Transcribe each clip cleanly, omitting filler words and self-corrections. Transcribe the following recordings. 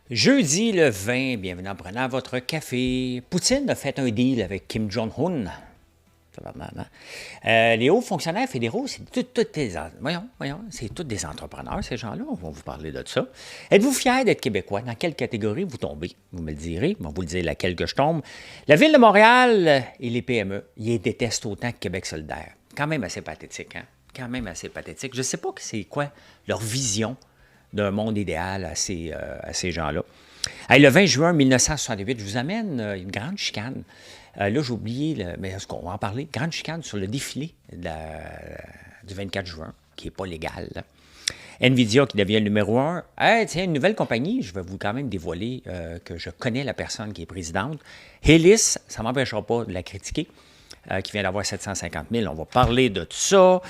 Jeudi le 20, bienvenue en prenant votre café. Poutine a fait un deal avec Kim Jong-un. Ça va mal, hein? Les hauts fonctionnaires fédéraux, c'est c'est tous des entrepreneurs, ces gens-là. On va vous parler de ça. Êtes-vous fiers d'être Québécois? Dans quelle catégorie vous tombez? Vous me le direz. Je vais vous le dire laquelle que je tombe. La Ville de Montréal et les PME, ils les détestent autant que Québec solidaire. Quand même assez pathétique, hein? Quand même assez pathétique. Je ne sais pas c'est quoi leur vision d'un monde idéal à ces gens-là. Hey, le 20 juin 1968, je vous amène une grande chicane. Là, j'ai oublié, mais est-ce qu'on va en parler? Grande chicane sur le défilé du 24 juin, qui n'est pas légal. Là. NVIDIA qui devient le numéro un. Hey, tiens, une nouvelle compagnie, je vais vous quand même dévoiler que je connais la personne qui est présidente. Hélice, ça ne m'empêchera pas de la critiquer. Qui vient d'avoir 750 000. On va parler de tout ça.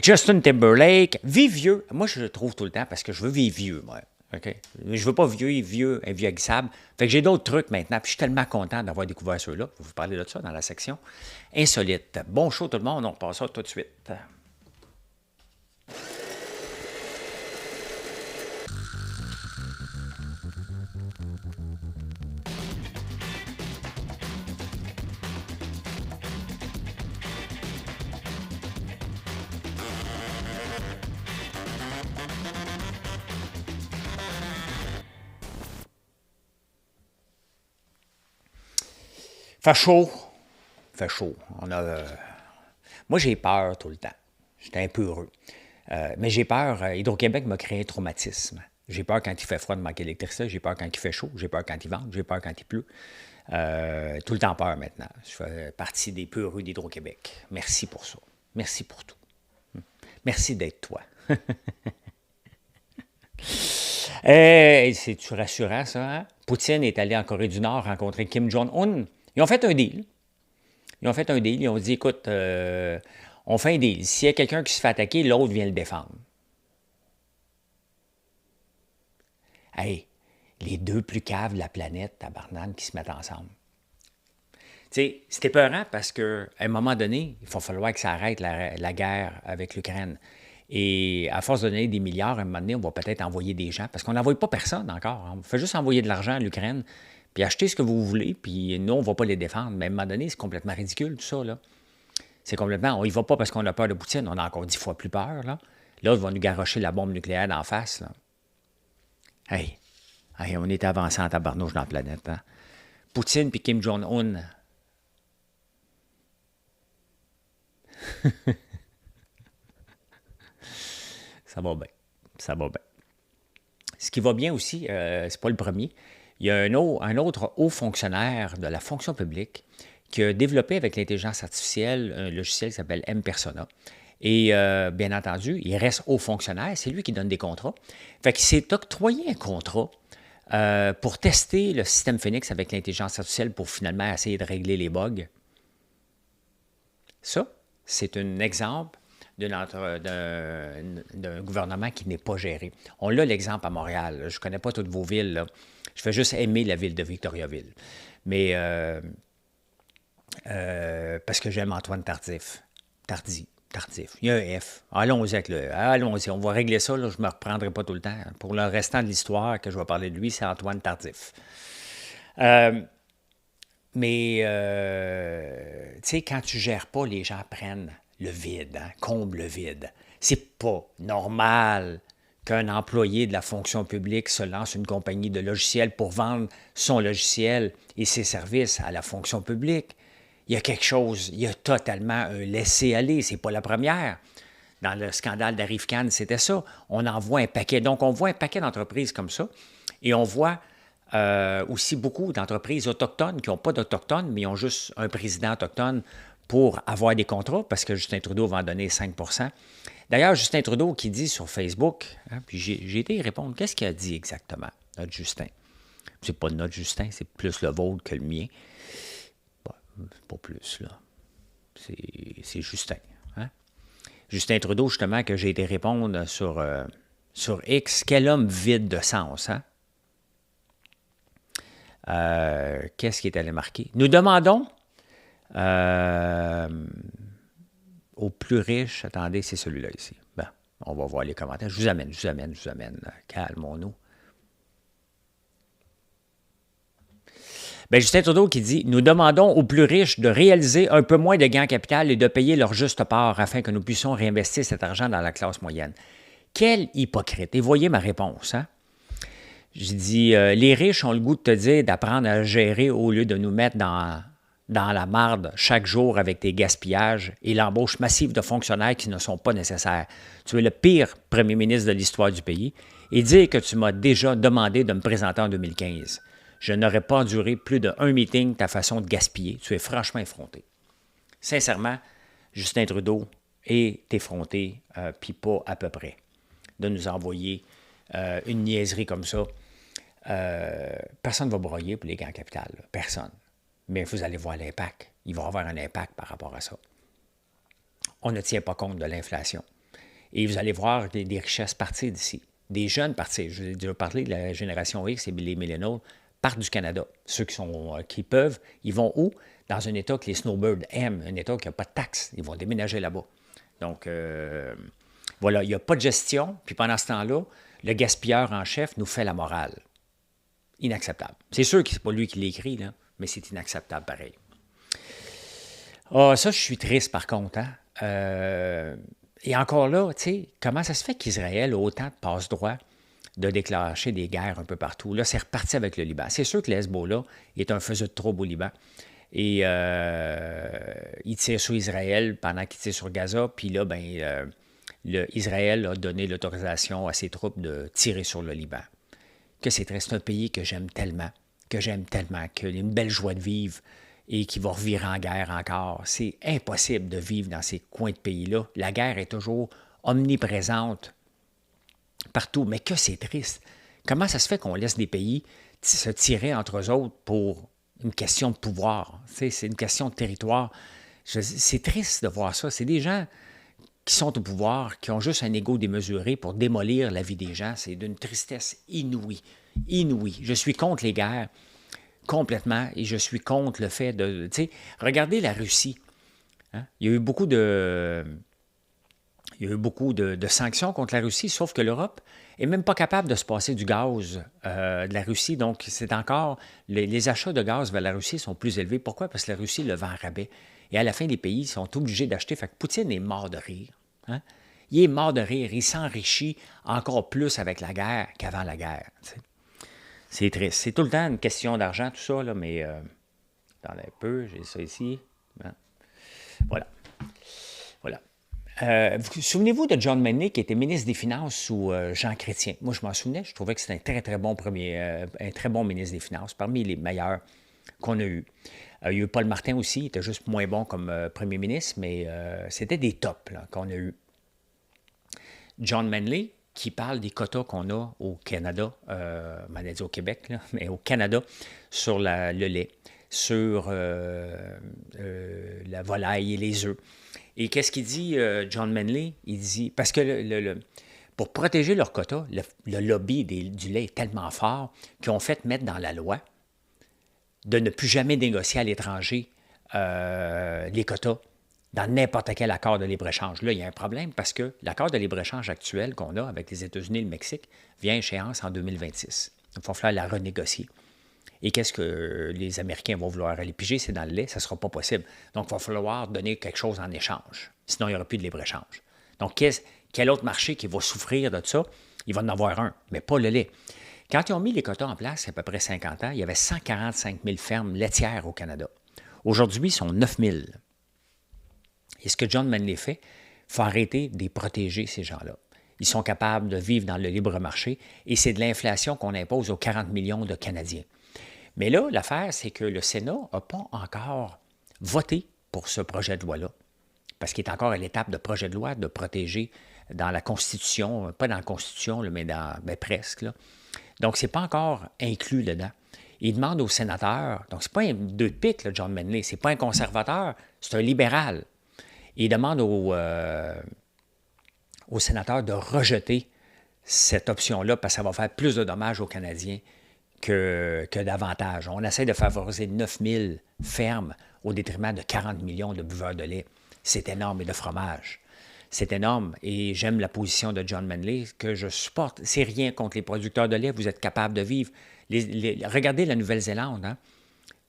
Justin Timberlake, vive vieux. Moi, je le trouve tout le temps parce que je veux vivre vieux, moi. OK? Je veux pas vieux inviagisable. Fait que j'ai d'autres trucs maintenant. Puis je suis tellement content d'avoir découvert ceux-là. Je vais vous parler de ça dans la section insolite. Bon show tout le monde. On repasse ça tout de suite. Fait chaud. Fait chaud. Moi, j'ai peur tout le temps. J'étais un peu heureux. Mais j'ai peur. Hydro-Québec m'a créé un traumatisme. J'ai peur quand il fait froid de manquer d'électricité. J'ai peur quand il fait chaud. J'ai peur quand il vente. J'ai peur quand il pleut. Tout le temps peur maintenant. Je fais partie des peu heureux d'Hydro-Québec. Merci pour ça. Merci pour tout. Merci d'être toi. C'est-tu rassurant, ça? Hein? Poutine est allé en Corée du Nord rencontrer Kim Jong-un. Ils ont fait un deal. Ils ont dit, écoute, on fait un deal. S'il y a quelqu'un qui se fait attaquer, l'autre vient le défendre. Hey, les deux plus caves de la planète, tabarnane, qui se mettent ensemble. Tu sais, c'était épeurant parce qu'à un moment donné, il va falloir que ça arrête la guerre avec l'Ukraine. Et à force de donner des milliards, à un moment donné, on va peut-être envoyer des gens, parce qu'on n'envoie pas personne encore. On fait juste envoyer de l'argent à l'Ukraine, puis acheter ce que vous voulez, puis nous, on ne va pas les défendre. Mais à un moment donné, c'est complètement ridicule, tout ça, là. C'est complètement... On y va pas parce qu'on a peur de Poutine, on a encore 10 fois plus peur, là. L'autre va nous garrocher la bombe nucléaire d'en face, là. Hey, on est avancé en tabarnouche dans la planète, hein. Poutine puis Kim Jong-un. Ça va bien. Ça va bien. Ce qui va bien aussi, c'est pas le premier. Il y a un autre haut fonctionnaire de la fonction publique qui a développé avec l'intelligence artificielle un logiciel qui s'appelle M-Persona. Et bien entendu, il reste haut fonctionnaire, c'est lui qui donne des contrats. Fait qu'il s'est octroyé un contrat pour tester le système Phoenix avec l'intelligence artificielle pour finalement essayer de régler les bugs. Ça, c'est un exemple d'un gouvernement qui n'est pas géré. On a l'exemple à Montréal. Je ne connais pas toutes vos villes. Là. Je fais juste aimer la ville de Victoriaville. Mais parce que j'aime Antoine Tardif. Tardif. Il y a un F. Allons-y avec le. Allons-y, on va régler ça. Là, je ne me reprendrai pas tout le temps. Pour le restant de l'histoire que je vais parler de lui, c'est Antoine Tardif. Mais, tu sais, quand tu ne gères pas, les gens prennent le vide, hein, comblent le vide. C'est pas normal qu'un employé de la fonction publique se lance une compagnie de logiciels pour vendre son logiciel et ses services à la fonction publique. Il y a quelque chose, il y a totalement un laisser-aller. C'est pas la première. Dans le scandale d'Arrive-Can, c'était ça. On en voit un paquet. Donc, on voit un paquet d'entreprises comme ça et on voit aussi beaucoup d'entreprises autochtones qui n'ont pas d'Autochtones, mais ils ont juste un président autochtone pour avoir des contrats, parce que Justin Trudeau va en donner 5 %. D'ailleurs, Justin Trudeau qui dit sur Facebook, hein, puis j'ai été y répondre, qu'est-ce qu'il a dit exactement, notre Justin? C'est pas notre Justin, c'est plus le vôtre que le mien. Bon, pas plus, là. C'est Justin. Hein? Justin Trudeau, justement, que j'ai été répondre sur X, quel homme vide de sens, hein? Qu'est-ce qui est allé marquer? Nous demandons aux plus riches, attendez, c'est celui-là ici. Ben, on va voir les commentaires. Je vous amène. Calmons-nous. Bien, Justin Trudeau qui dit « Nous demandons aux plus riches de réaliser un peu moins de gains en capital et de payer leur juste part afin que nous puissions réinvestir cet argent dans la classe moyenne. » Quel hypocrite! Et voyez ma réponse, hein? J'ai dit les riches ont le goût de te dire d'apprendre à gérer au lieu de nous mettre dans la marde chaque jour avec tes gaspillages et l'embauche massive de fonctionnaires qui ne sont pas nécessaires. Tu es le pire premier ministre de l'histoire du pays et dire que tu m'as déjà demandé de me présenter en 2015. Je n'aurais pas enduré plus d'un meeting ta façon de gaspiller. Tu es franchement effronté. Sincèrement, Justin Trudeau est effronté, puis pas à peu près, de nous envoyer une niaiserie comme ça. Personne ne va broyer pour les gains en capital. Là. Personne. Mais vous allez voir l'impact. Il va avoir un impact par rapport à ça. On ne tient pas compte de l'inflation. Et vous allez voir des richesses partir d'ici. Des jeunes partir. Je vous ai déjà parlé de la génération X et les milléniaux partent du Canada. Ceux qui peuvent, ils vont où? Dans un État que les snowbirds aiment, un État qui n'a pas de taxes. Ils vont déménager là-bas. Donc, voilà, il n'y a pas de gestion. Puis pendant ce temps-là, le gaspilleur en chef nous fait la morale. Inacceptable. C'est sûr que ce n'est pas lui qui l'écrit, là, mais c'est inacceptable pareil. Ah, ça, je suis triste par contre. Hein? Et encore là, tu sais, comment ça se fait qu'Israël a autant de passe-droit de déclencher des guerres un peu partout? Là, c'est reparti avec le Liban. C'est sûr que le Hezbollah est un faiseur de trouble au Liban. Et il tire sur Israël pendant qu'il tire sur Gaza. Puis là, Israël a donné l'autorisation à ses troupes de tirer sur le Liban. Que c'est triste. C'est un pays que j'aime tellement, qu'il a une belle joie de vivre et qui va revirer en guerre encore. C'est impossible de vivre dans ces coins de pays-là. La guerre est toujours omniprésente partout. Mais que c'est triste. Comment ça se fait qu'on laisse des pays se tirer entre eux autres pour une question de pouvoir? C'est une question de territoire. C'est triste de voir ça. C'est des gens qui sont au pouvoir, qui ont juste un ego démesuré pour démolir la vie des gens. C'est d'une tristesse inouïe. Inouïe. Je suis contre les guerres, complètement, et je suis contre le fait de... Tu sais, regardez la Russie. Hein? Il y a eu beaucoup de sanctions contre la Russie, sauf que l'Europe n'est même pas capable de se passer du gaz de la Russie. Donc, c'est encore... Les achats de gaz vers la Russie sont plus élevés. Pourquoi? Parce que la Russie le vend à rabais. Et à la fin, les pays sont obligés d'acheter. Fait que Poutine est mort de rire. Hein? Il est mort de rire. Il s'enrichit encore plus avec la guerre qu'avant la guerre. T'sais. C'est triste. C'est tout le temps une question d'argent, tout ça, là, mais attendez un peu, j'ai ça ici. Hein? Voilà. Voilà. Souvenez-vous de John Manley, qui était ministre des Finances sous Jean Chrétien. Moi, je m'en souvenais. Je trouvais que c'était un très, très bon un très bon ministre des Finances, parmi les meilleurs qu'on a eu. Il y a eu Paul Martin aussi, il était juste moins bon comme premier ministre, mais c'était des tops là, qu'on a eu. John Manley, qui parle des quotas qu'on a au Canada, on allait dire au Québec, là, mais au Canada, sur le lait, sur la volaille et les œufs. Et qu'est-ce qu'il dit, John Manley? Il dit, parce que pour protéger leurs quotas, le lobby du lait est tellement fort qu'ils ont fait mettre dans la loi de ne plus jamais négocier à l'étranger les quotas dans n'importe quel accord de libre-échange. Là, il y a un problème parce que l'accord de libre-échange actuel qu'on a avec les États-Unis et le Mexique vient à échéance en 2026. Il va falloir la renégocier. Et qu'est-ce que les Américains vont vouloir aller piger? C'est dans le lait, ça ne sera pas possible. Donc, il va falloir donner quelque chose en échange. Sinon, il n'y aura plus de libre-échange. Donc, quel autre marché qui va souffrir de ça? Il va en avoir un, mais pas le lait. Quand ils ont mis les quotas en place, il y a à peu près 50 ans, il y avait 145 000 fermes laitières au Canada. Aujourd'hui, ils sont 9 000. Et ce que John Manley fait, il faut arrêter de les protéger, ces gens-là. Ils sont capables de vivre dans le libre marché et c'est de l'inflation qu'on impose aux 40 millions de Canadiens. Mais là, l'affaire, c'est que le Sénat n'a pas encore voté pour ce projet de loi-là, parce qu'il est encore à l'étape de projet de loi de protéger dans la Constitution, pas dans la Constitution, mais presque, là. Donc, ce n'est pas encore inclus dedans. Il demande aux sénateurs, donc ce n'est pas un deux de pique, là, John Manley, ce n'est pas un conservateur, c'est un libéral. Il demande aux sénateurs de rejeter cette option-là parce que ça va faire plus de dommages aux Canadiens que d'avantages. On essaie de favoriser 9 000 fermes au détriment de 40 millions de buveurs de lait. C'est énorme, et de fromage. C'est énorme et j'aime la position de John Manley que je supporte. C'est rien contre les producteurs de lait, vous êtes capables de vivre. Regardez la Nouvelle-Zélande. Hein?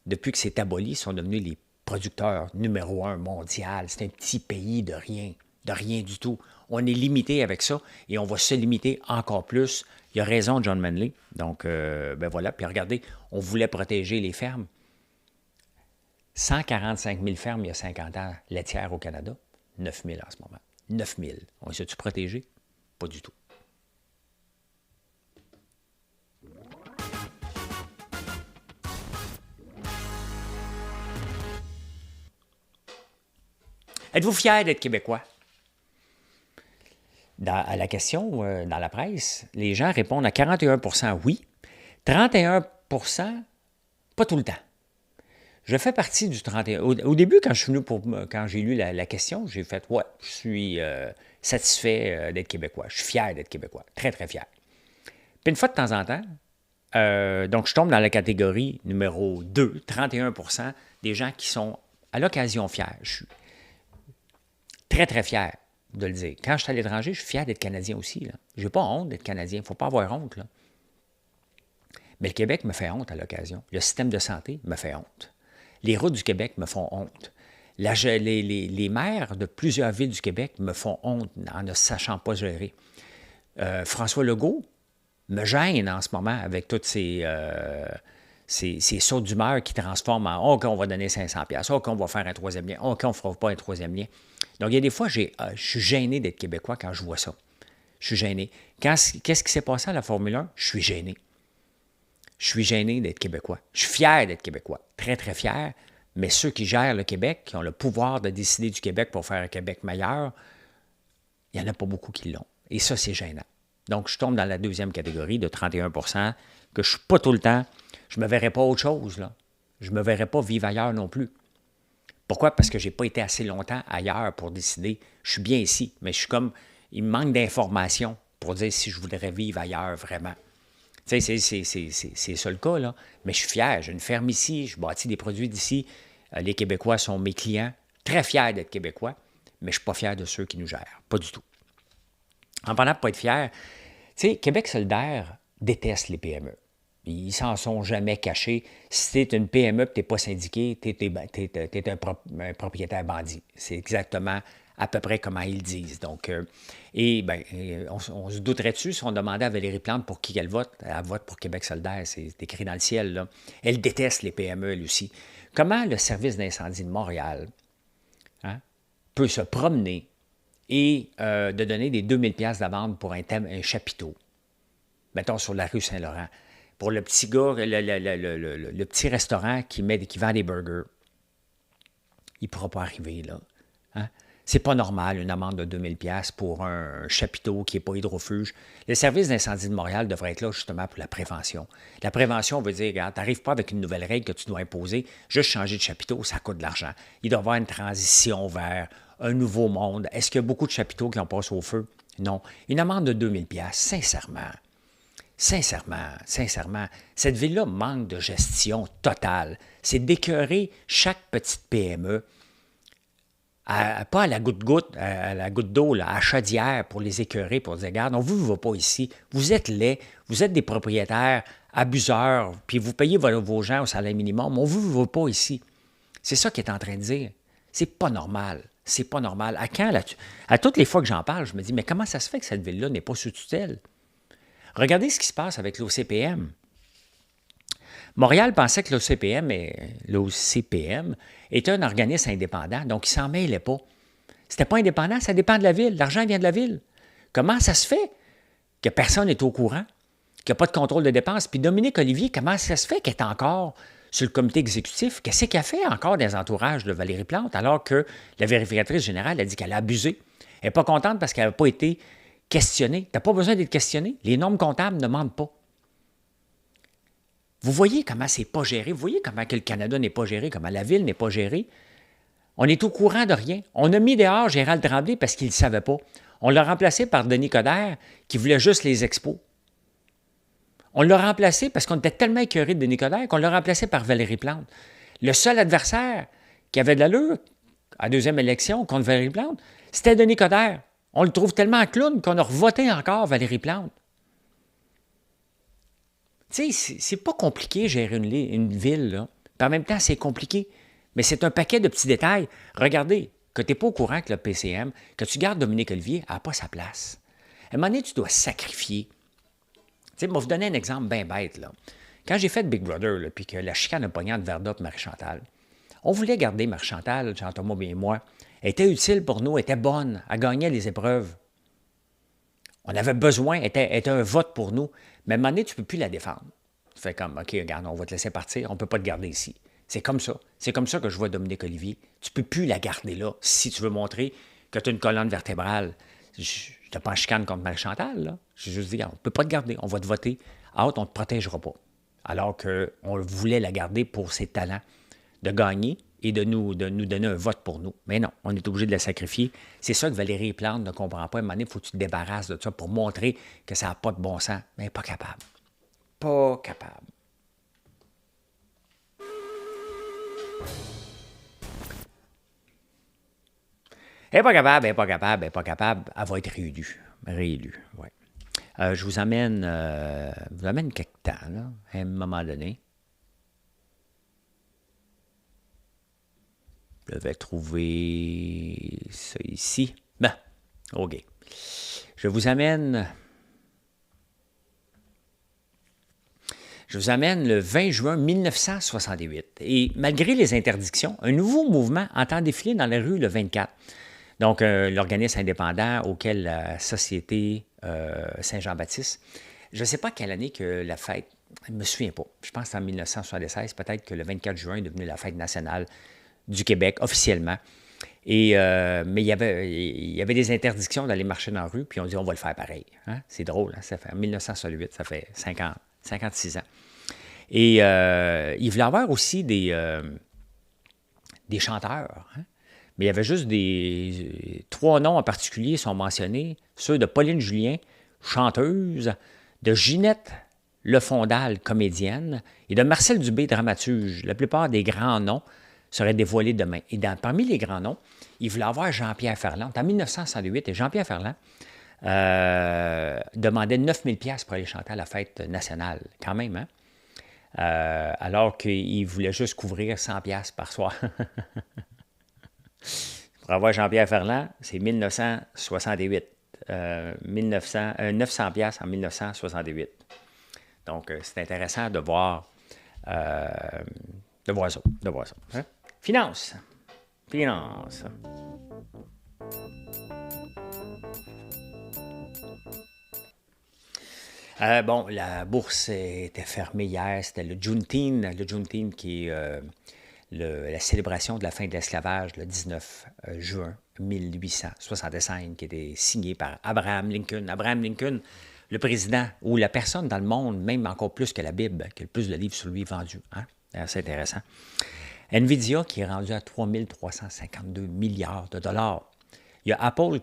depuis que c'est aboli, sont devenus les producteurs numéro 1 mondial. C'est un petit pays de rien du tout. On est limité avec ça et on va se limiter encore plus. Il a raison, John Manley. Donc, ben voilà. Puis regardez, on voulait protéger les fermes. 145 000 fermes il y a 50 ans laitières au Canada. 9 000 en ce moment. 9 000. On les a-tu protégés? Pas du tout. Êtes-vous fier d'être Québécois? À la question dans la presse, les gens répondent à 41 oui, 31 pas tout le temps. Je fais partie du 31. Au début, quand je suis venu quand j'ai lu la question, j'ai fait ouais, je suis satisfait d'être Québécois. Je suis fier d'être Québécois. Très, très fier. Puis une fois de temps en temps, donc je tombe dans la catégorie numéro 2, 31 des gens qui sont à l'occasion fiers. Je suis très, très fier de le dire. Quand je suis à l'étranger, je suis fier d'être Canadien aussi. Je n'ai pas honte d'être Canadien. Il ne faut pas avoir honte. Là. Mais le Québec me fait honte à l'occasion. Le système de santé me fait honte. Les routes du Québec me font honte. Les maires de plusieurs villes du Québec me font honte en ne sachant pas gérer. François Legault me gêne en ce moment avec toutes ces sauts d'humeur qui transforment en « OK, on va donner 500$, OK, on va faire un troisième lien, OK, on ne fera pas un troisième lien ». Donc, il y a des fois, je suis gêné d'être Québécois quand je vois ça. Je suis gêné. Qu'est-ce qui s'est passé à la Formule 1? Je suis gêné. Je suis gêné d'être Québécois. Je suis fier d'être Québécois. Très, très fier. Mais ceux qui gèrent le Québec, qui ont le pouvoir de décider du Québec pour faire un Québec meilleur, il n'y en a pas beaucoup qui l'ont. Et ça, c'est gênant. Donc, je tombe dans la deuxième catégorie de 31 que je ne suis pas tout le temps. Je ne me verrais pas autre chose, là. Je ne me verrais pas vivre ailleurs non plus. Pourquoi? Parce que je n'ai pas été assez longtemps ailleurs pour décider. Je suis bien ici, mais je suis comme... Il me manque d'informations pour dire si je voudrais vivre ailleurs vraiment. Tu sais, c'est ça le cas, là. Mais je suis fier. J'ai une ferme ici, je bâtis des produits d'ici. Les Québécois sont mes clients. Très fier d'être Québécois, mais je ne suis pas fier de ceux qui nous gèrent. Pas du tout. En parlant de ne pas être fier, tu sais, Québec solidaire déteste les PME. Ils s'en sont jamais cachés. Si tu es une PME et tu n'es pas syndiqué, tu es un propriétaire bandit. C'est exactement à peu près comment ils disent. Donc, on se douterait dessus si on demandait à Valérie Plante pour qui elle vote. Elle vote pour Québec solidaire, c'est écrit dans le ciel, là. Elle déteste les PME, elle aussi. Comment le service d'incendie de Montréal peut se promener et de donner des 2000$ d'amende pour un chapiteau, mettons sur la rue Saint-Laurent, pour le petit gars, le petit restaurant qui vend des burgers. Il ne pourra pas arriver, là. Hein? C'est pas normal, une amende de 2000$ pour un chapiteau qui n'est pas hydrofuge. Le service d'incendie de Montréal devrait être là justement pour la prévention. La prévention veut dire, regarde, tu n'arrives pas avec une nouvelle règle que tu dois imposer, juste changer de chapiteau, ça coûte de l'argent. Il doit y avoir une transition vers un nouveau monde. Est-ce qu'il y a beaucoup de chapiteaux qui ont passé au feu? Non. Une amende de 2000$, sincèrement, cette ville-là manque de gestion totale. C'est d'écœurer chaque petite PME, pas à la goutte-goutte, à la goutte d'eau, là, à chaudière pour les écœurer, pour dire, regarde, on ne vous va pas ici. Vous êtes laids, vous êtes des propriétaires abuseurs, puis vous payez vos gens au salaire minimum. On ne vous va pas ici. C'est ça qu'il est en train de dire. C'est pas normal. C'est pas normal. À toutes les fois que j'en parle, je me dis, mais comment ça se fait que cette ville-là n'est pas sous tutelle? Regardez ce qui se passe avec l'OCPM. Montréal pensait que l'OCPM était un organisme indépendant, donc il ne s'en mêlait pas. C'était pas indépendant, ça dépend de la ville. L'argent vient de la ville. Comment ça se fait que personne n'est au courant, qu'il n'y a pas de contrôle de dépenses? Puis Dominique Olivier, comment ça se fait qu'elle est encore sur le comité exécutif? Qu'est-ce qu'elle fait encore dans les entourages de Valérie Plante, alors que la vérificatrice générale a dit qu'elle a abusé? Elle n'est pas contente parce qu'elle n'a pas été questionnée. Tu n'as pas besoin d'être questionné. Les normes comptables ne mentent pas. Vous voyez comment c'est pas géré. Vous voyez comment que le Canada n'est pas géré, comment la ville n'est pas gérée. On est au courant de rien. On a mis dehors Gérald Tremblay parce qu'il ne savait pas. On l'a remplacé par Denis Coderre qui voulait juste les expos. On l'a remplacé parce qu'on était tellement écœuré de Denis Coderre qu'on l'a remplacé par Valérie Plante. Le seul adversaire qui avait de l'allure à la deuxième élection contre Valérie Plante, c'était Denis Coderre. On le trouve tellement clown qu'on a revoté encore Valérie Plante. Tu sais, c'est pas compliqué gérer une ville, là. Puis en même temps, c'est compliqué. Mais c'est un paquet de petits détails. Regardez, que tu n'es pas au courant que le PCM, que tu gardes Dominique Olivier, elle n'a pas sa place. À un moment donné, tu dois sacrifier. Tu sais, je vais vous donner un exemple bien bête, là. Quand j'ai fait Big Brother, là, puis que la chicane a pogné entre Verda et Marie-Chantal, on voulait garder Marie-Chantal, Jean-Thomas et moi. Elle était utile pour nous, elle était bonne, elle gagnait les épreuves. On avait besoin, elle était un vote pour nous. Mais à un moment donné, tu ne peux plus la défendre. Tu fais comme, OK, regarde, on va te laisser partir, on ne peut pas te garder ici. C'est comme ça. C'est comme ça que je vois Dominique Olivier. Tu ne peux plus la garder là si tu veux montrer que tu as une colonne vertébrale. Je n'étais pas en chicane contre Marie-Chantal, là. J'ai juste dit, on ne peut pas te garder, on va te voter. Out, on ne te protégera pas. Alors qu'on voulait la garder pour ses talents de gagner et de nous donner un vote pour nous. Mais non, on est obligé de la sacrifier. C'est ça que Valérie Plante ne comprend pas. À un moment donné, il faut que tu te débarrasses de ça pour montrer que ça n'a pas de bon sens. Mais pas capable. Pas capable. Elle n'est pas capable, elle n'est pas capable, elle n'est pas capable. Elle va être réélue. Réélue, oui. Je vous amène quelque temps, là, à un moment donné. Je vais trouver ça ici. Ben, OK. Je vous amène le 20 juin 1968. Et malgré les interdictions, un nouveau mouvement entend défiler dans les rues le 24. Donc, l'organisme indépendant auquel la Société Saint-Jean-Baptiste, je ne sais pas quelle année que la fête, je ne me souviens pas. Je pense que c'est en 1976, peut-être que le 24 juin est devenu la fête nationale du Québec, officiellement. Mais il y avait des interdictions d'aller marcher dans la rue, puis on dit on va le faire pareil. Hein? C'est drôle, hein? Ça fait en 1968, ça fait 56 ans. Et il voulait avoir aussi des chanteurs. Hein? Mais il y avait juste trois noms en particulier sont mentionnés, ceux de Pauline Julien, chanteuse, de Ginette Lefondal, comédienne, et de Marcel Dubé, dramaturge. La plupart des grands noms seraient dévoilés demain. Et parmi les grands noms, il voulait avoir Jean-Pierre Ferland. En 1968, et Jean-Pierre Ferland demandait 9 000 $ pour aller chanter à la fête nationale, quand même, hein? Alors qu'il voulait juste couvrir 100 $ par soir. Pour avoir Jean-Pierre Ferland, c'est 1968. 900 $ en 1968. Donc, c'est intéressant de voir ça. Hein? Finance. Bon, la bourse était fermée hier. C'était le Juneteenth qui est la célébration de la fin de l'esclavage, le 19 juin 1865, qui était signé par Abraham Lincoln. Abraham Lincoln, le président ou la personne dans le monde, même encore plus que la Bible, qui a le plus de livres sur lui vendus. Hein? C'est intéressant. Nvidia, qui est rendu à 3 352 milliards de dollars. Il y a Apple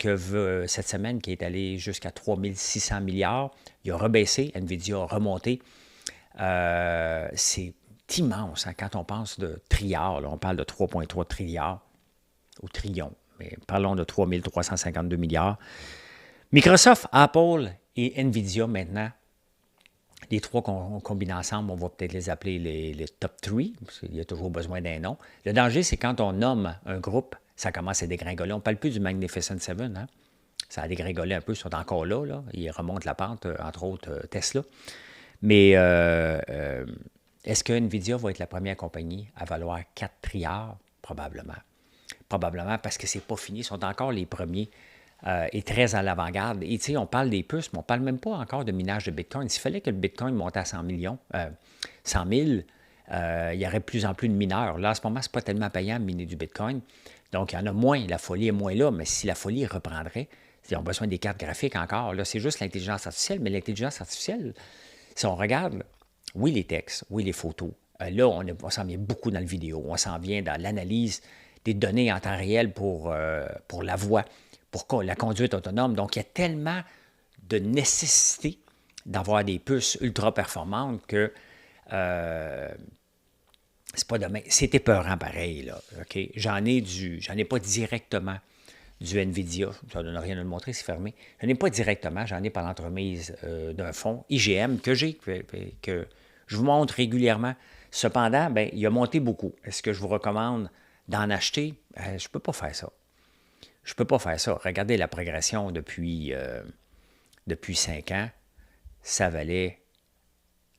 cette semaine qui est allé jusqu'à 3 600 milliards. Il a rebaissé, Nvidia a remonté. C'est immense hein, quand on pense de trilliards. Là, on parle de 3,3 trilliards ou trillions. Mais parlons de 3 352 milliards. Microsoft, Apple et Nvidia maintenant. Les trois qu'on combine ensemble, on va peut-être les appeler les top 3, parce qu'il y a toujours besoin d'un nom. Le danger, c'est quand on nomme un groupe, ça commence à dégringoler. On ne parle plus du Magnificent Seven. Hein? Ça a dégringolé un peu, ils sont encore là. Ils remontent la pente, entre autres Tesla. Mais est-ce que Nvidia va être la première compagnie à valoir 4 trilliards? Probablement. Probablement parce que c'est pas fini. Ils sont encore les premiers et très à l'avant-garde. Et tu sais, on parle des puces, mais on ne parle même pas encore de minage de Bitcoin. S'il fallait que le Bitcoin monte à 100 000, il y aurait de plus en plus de mineurs. Là, en ce moment, ce n'est pas tellement payant de miner du Bitcoin. Donc, il y en a moins. La folie est moins là. Mais si la folie reprendrait, ils ont besoin des cartes graphiques encore. Là, c'est juste l'intelligence artificielle. Mais l'intelligence artificielle, si on regarde, oui, les textes, oui, les photos. Là, on s'en vient beaucoup dans le vidéo. On s'en vient dans l'analyse des données en temps réel pour la voix, pour la conduite autonome. Donc, il y a tellement de nécessité d'avoir des puces ultra performantes que c'est pas demain. C'est épeurant pareil, là. Okay? J'en ai pas directement du NVIDIA. Ça ne donne rien à le montrer, c'est fermé. Je n'en ai pas directement, j'en ai par l'entremise d'un fonds IGM que je vous montre régulièrement. Cependant, ben, il a monté beaucoup. Est-ce que je vous recommande d'en acheter? Je ne peux pas faire ça. Je ne peux pas faire ça. Regardez la progression depuis 5 ans. Ça valait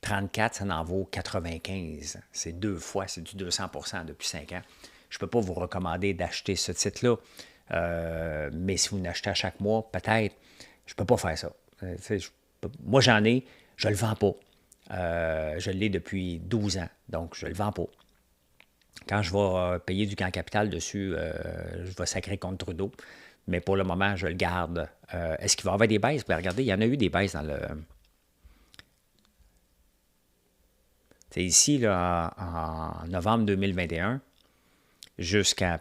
34, ça en vaut 95. C'est 2 fois, c'est du 200% depuis 5 ans. Je ne peux pas vous recommander d'acheter ce titre-là. Mais si vous l'achetez à chaque mois, peut-être, je ne peux pas faire ça. Moi, j'en ai, je ne le vends pas. Je l'ai depuis 12 ans, donc je ne le vends pas. Quand je vais payer du gain capital dessus, je vais sacrer contre Trudeau. Mais pour le moment, je le garde. Est-ce qu'il va y avoir des baisses? Vous pouvez regarder, il y en a eu des baisses dans le... C'est ici, là, en novembre 2021,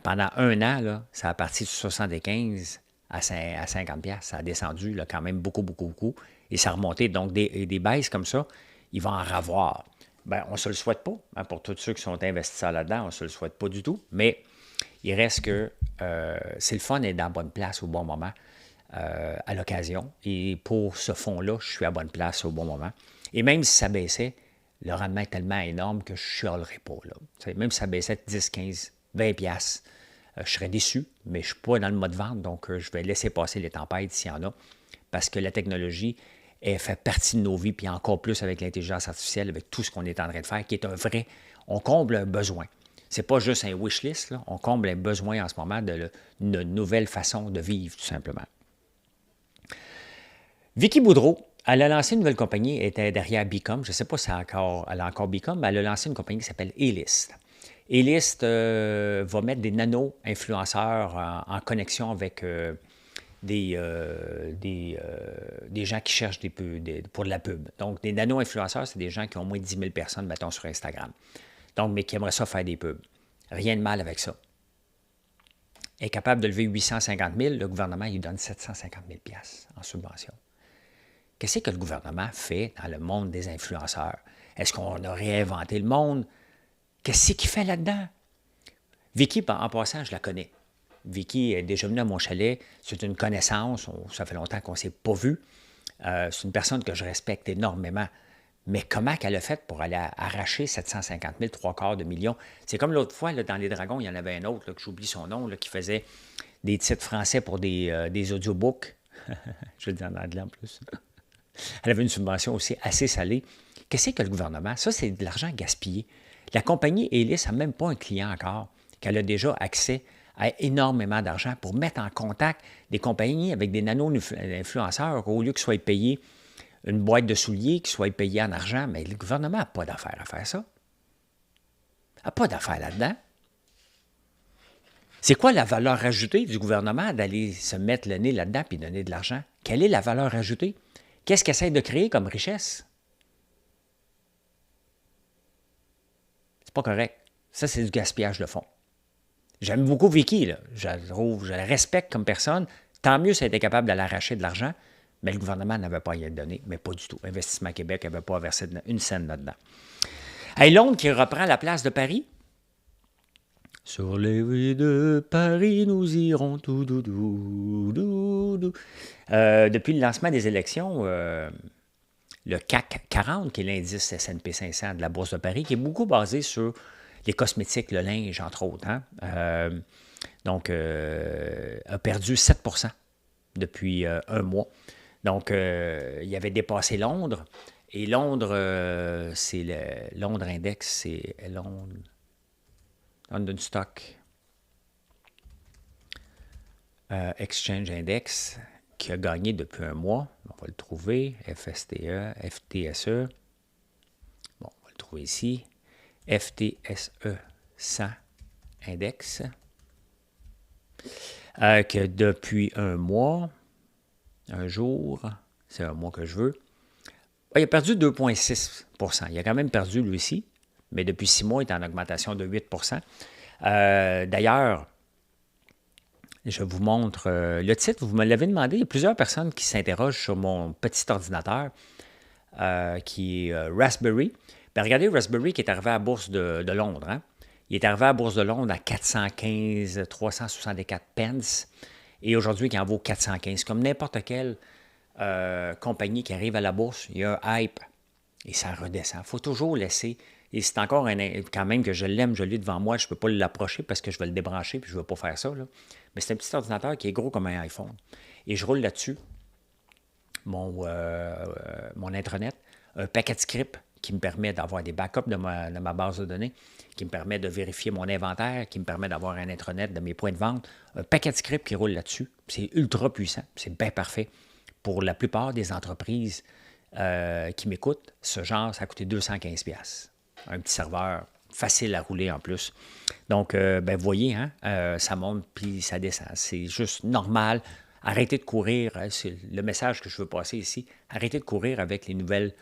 pendant un an, là, ça a parti de 75 à 50$. Ça a descendu là, quand même beaucoup, beaucoup, beaucoup. Et ça a remonté. Donc, des baisses comme ça, il va en revoir. Bien, on ne se le souhaite pas. Hein, pour tous ceux qui sont investisseurs là-dedans, on ne se le souhaite pas du tout. Mais il reste que c'est le fun d'être dans la bonne place au bon moment, à l'occasion. Et pour ce fonds-là, je suis à bonne place au bon moment. Et même si ça baissait, le rendement est tellement énorme que je ne chialerais pas. Là. Même si ça baissait de 10, 15, 20$, je serais déçu, mais je ne suis pas dans le mode vente, donc je vais laisser passer les tempêtes s'il y en a, parce que la technologie, elle fait partie de nos vies, puis encore plus avec l'intelligence artificielle, avec tout ce qu'on est en train de faire, qui est un vrai... On comble un besoin. Ce n'est pas juste un wish list, là. On comble un besoin en ce moment d'une nouvelle façon de vivre, tout simplement. Vicky Boudreau, elle a lancé une nouvelle compagnie, elle était derrière Bicom. Je ne sais pas si elle a encore Bicom, mais elle a lancé une compagnie qui s'appelle A-List. A-List va mettre des nano-influenceurs en connexion avec des gens qui cherchent pour de la pub. Donc, des nano-influenceurs, c'est des gens qui ont moins de 10 000 personnes, mettons, sur Instagram. Donc, mais qui aimeraient ça faire des pubs. Rien de mal avec ça. Elle est capable de lever 850 000, le gouvernement lui donne 750 000 en subvention. Qu'est-ce que le gouvernement fait dans le monde des influenceurs? Est-ce qu'on a réinventé le monde? Qu'est-ce qu'il fait là-dedans? Vicky, en passant, je la connais. Vicky est déjà venue à mon chalet. C'est une connaissance. Ça fait longtemps qu'on ne s'est pas vu. C'est une personne que je respecte énormément. Mais comment qu'elle a fait pour aller arracher 750 000, 3/4 de million? C'est comme l'autre fois, là, dans Les Dragons, il y en avait un autre, là, que j'oublie son nom, là, qui faisait des titres français pour des audiobooks. Je le dis en anglais en plus. Elle avait une subvention aussi assez salée. Qu'est-ce que le gouvernement? Ça, c'est de l'argent gaspillé. La compagnie A-List n'a même pas un client encore, qu'elle a déjà accès à énormément d'argent pour mettre en contact des compagnies avec des nano-influenceurs au lieu qu'ils soient payés une boîte de souliers, qu'ils soient payés en argent. Mais le gouvernement n'a pas d'affaire à faire ça. Il n'a pas d'affaire là-dedans. C'est quoi la valeur ajoutée du gouvernement d'aller se mettre le nez là-dedans et donner de l'argent? Quelle est la valeur ajoutée? Qu'est-ce qu'il essaie de créer comme richesse? C'est pas correct. Ça, c'est du gaspillage de fonds. J'aime beaucoup Vicky, là. Je la respecte comme personne. Tant mieux si elle était capable d'aller arracher de l'argent, mais le gouvernement n'avait pas à y donner, mais pas du tout. Investissement Québec n'avait pas à verser une scène là-dedans. Hey, Londres qui reprend la place de Paris. Sur les rues de Paris, nous irons tout doudou. Depuis le lancement des élections, le CAC 40, qui est l'indice S&P 500 de la Bourse de Paris, qui est beaucoup basé sur les cosmétiques, le linge, entre autres. Hein? A perdu 7% depuis un mois. Donc, il avait dépassé Londres. Et Londres, c'est le Londres Index, c'est London Stock Exchange Index, qui a gagné depuis un mois. On va le trouver. FTSE. Bon, on va le trouver ici. FTSE 100 Index. Que depuis un mois, un jour, c'est un mois que je veux, il a perdu 2,6%. Il a quand même perdu lui aussi, mais depuis 6 mois, il est en augmentation de 8%. D'ailleurs, je vous montre le titre. Vous me l'avez demandé. Il y a plusieurs personnes qui s'interrogent sur mon petit ordinateur qui est Raspberry. Bien, regardez Raspberry qui est arrivé à la Bourse de Londres. Hein? Il est arrivé à la Bourse de Londres à 415, 364 pence. Et aujourd'hui, il en vaut 415. Comme n'importe quelle compagnie qui arrive à la bourse, il y a un hype. Et ça redescend. Il faut toujours laisser. Et c'est encore quand même que je l'aime, je l'ai devant moi, je ne peux pas l'approcher parce que je vais le débrancher puis je ne veux pas faire ça. Là. Mais c'est un petit ordinateur qui est gros comme un iPhone. Et je roule là-dessus mon intranet, un paquet de scripts qui me permet d'avoir des backups de ma base de données, qui me permet de vérifier mon inventaire, qui me permet d'avoir un intranet de mes points de vente, un paquet de scripts qui roule là-dessus. C'est ultra puissant, c'est bien parfait. Pour la plupart des entreprises qui m'écoutent, ce genre, ça a coûté 215$. Un petit serveur facile à rouler en plus. Donc, vous voyez, hein, ça monte puis ça descend. C'est juste normal. Arrêtez de courir. C'est le message que je veux passer ici. Arrêtez de courir avec les nouvelles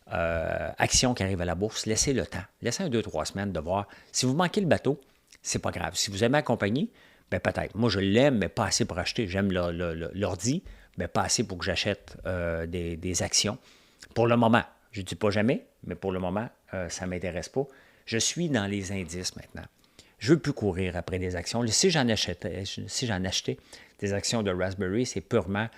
actions qui arrivent à la bourse. Laissez le temps. Laissez 2-3 semaines de voir. Si vous manquez le bateau, c'est pas grave. Si vous aimez la compagnie, bien peut-être. Moi, je l'aime, mais pas assez pour acheter. J'aime l'ordi, mais pas assez pour que j'achète des actions. Pour le moment. Je ne dis pas jamais, mais pour le moment, ça ne m'intéresse pas. Je suis dans les indices maintenant. Je ne veux plus courir après des actions. Si j'en achetais des actions de Raspberry, c'est purement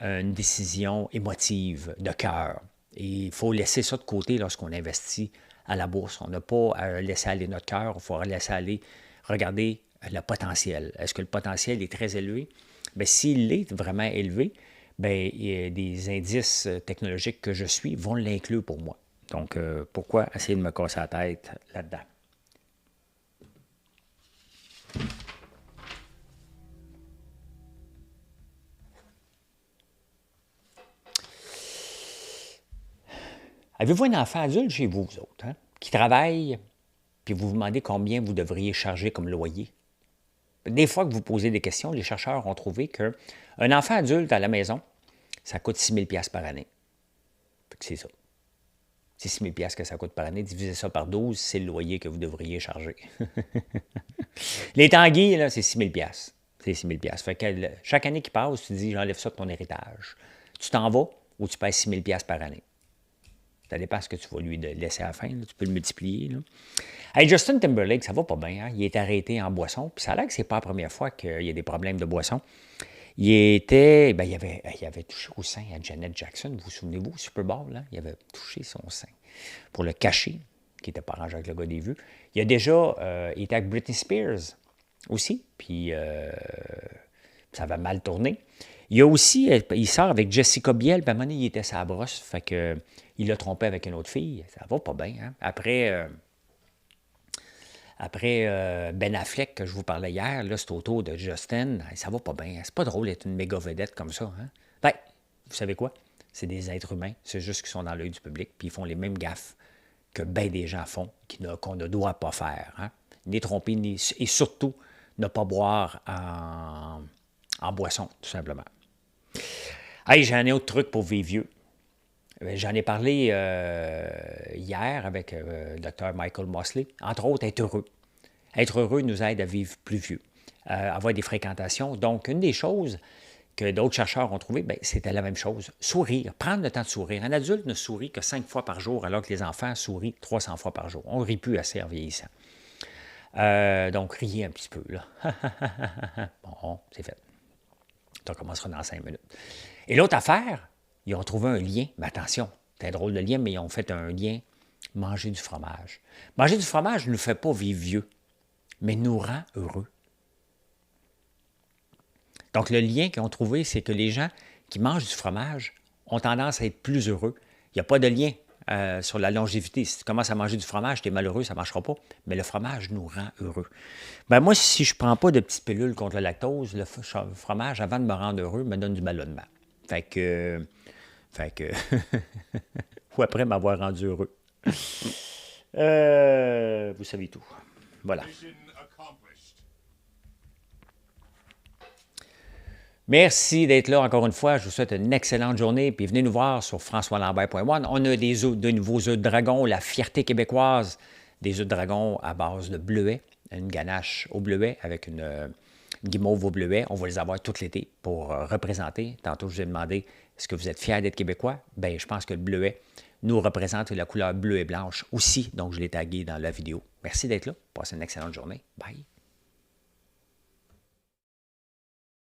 une décision émotive, de cœur. Et il faut laisser ça de côté lorsqu'on investit à la bourse. On n'a pas à laisser aller notre cœur, il faut laisser aller regarder le potentiel. Est-ce que le potentiel est très élevé? Bien, s'il est vraiment élevé, bien, des indices technologiques que je suis vont l'inclure pour moi. Donc, pourquoi essayer de me casser la tête là-dedans? Avez-vous un enfant adulte chez vous, vous autres, hein, qui travaille, puis vous vous demandez combien vous devriez charger comme loyer? Des fois que vous posez des questions, les chercheurs ont trouvé qu'un enfant adulte à la maison, ça coûte 6 000 $ par année. C'est ça. C'est 6 000 $ que ça coûte par année. Divisez ça par 12, c'est le loyer que vous devriez charger. Les tanguis, là, c'est 6 000 $. C'est 6 000 $. Fait que chaque année qui passe, tu dis, j'enlève ça de ton héritage. Tu t'en vas ou tu payes 6 000 $ par année. Ça dépend ce que tu vas lui laisser à la fin. Là. Tu peux le multiplier. Là. Hey, Justin Timberlake, ça va pas bien. Hein? Il est arrêté en boisson. Puis ça a l'air que c'est pas la première fois qu'il y a des problèmes de boisson. Il avait touché au sein à Janet Jackson. Vous vous souvenez-vous, au Super Bowl, là? Il avait touché son sein pour le cacher, qui n'était pas arrangé avec le gars des vues. Il a déjà été avec Britney Spears aussi. Puis ça avait mal tourné. Il a aussi, il sort avec Jessica Biel, puis à un moment donné, il était sa brosse, fait que il l'a trompé avec une autre fille. Ça va pas bien, hein? Après Ben Affleck, que je vous parlais hier, là, c'est autour de Justin, ça va pas bien. C'est pas drôle d'être une méga vedette comme ça, hein? Ben, vous savez quoi? C'est des êtres humains, c'est juste qu'ils sont dans l'œil du public, puis ils font les mêmes gaffes que bien des gens font, qu'on ne doit pas faire, hein? Ni tromper, et surtout, ne pas boire en boisson, tout simplement. Hey, j'ai un autre truc pour vivre vieux. J'en ai parlé hier avec le Dr. Michael Mosley. Entre autres, être heureux. Être heureux nous aide à vivre plus vieux, avoir des fréquentations. Donc, une des choses que d'autres chercheurs ont trouvées, c'était la même chose. Sourire, prendre le temps de sourire. Un adulte ne sourit que 5 fois par jour, alors que les enfants sourient 300 fois par jour. On ne rit plus assez en vieillissant. Donc, riez un petit peu, là. Bon, c'est fait. Ça commencera dans 5 minutes. Et l'autre affaire, ils ont trouvé un lien. Mais attention, c'est un drôle de lien, mais ils ont fait un lien. Manger du fromage. Manger du fromage ne nous fait pas vivre vieux, mais nous rend heureux. Donc, le lien qu'ils ont trouvé, c'est que les gens qui mangent du fromage ont tendance à être plus heureux. Il n'y a pas de lien sur la longévité. Si tu commences à manger du fromage, tu es malheureux, ça ne marchera pas. Mais le fromage nous rend heureux. Moi, si je ne prends pas de petites pilules contre le lactose, le fromage, avant de me rendre heureux, me donne du ballonnement. Fait que ou après m'avoir rendu heureux. Vous savez tout. Voilà. Merci d'être là encore une fois. Je vous souhaite une excellente journée. Puis venez nous voir sur françoislambert.one. On a de nouveaux œufs de dragon, la fierté québécoise, des œufs de dragon à base de bleuet, une ganache au bleuet avec une guimauve au bleuet. On va les avoir tout l'été pour représenter. Tantôt, je vous ai demandé, est-ce que vous êtes fiers d'être québécois? Bien, je pense que le bleuet nous représente la couleur bleue et blanche aussi. Donc, je l'ai tagué dans la vidéo. Merci d'être là. Passez une excellente journée. Bye.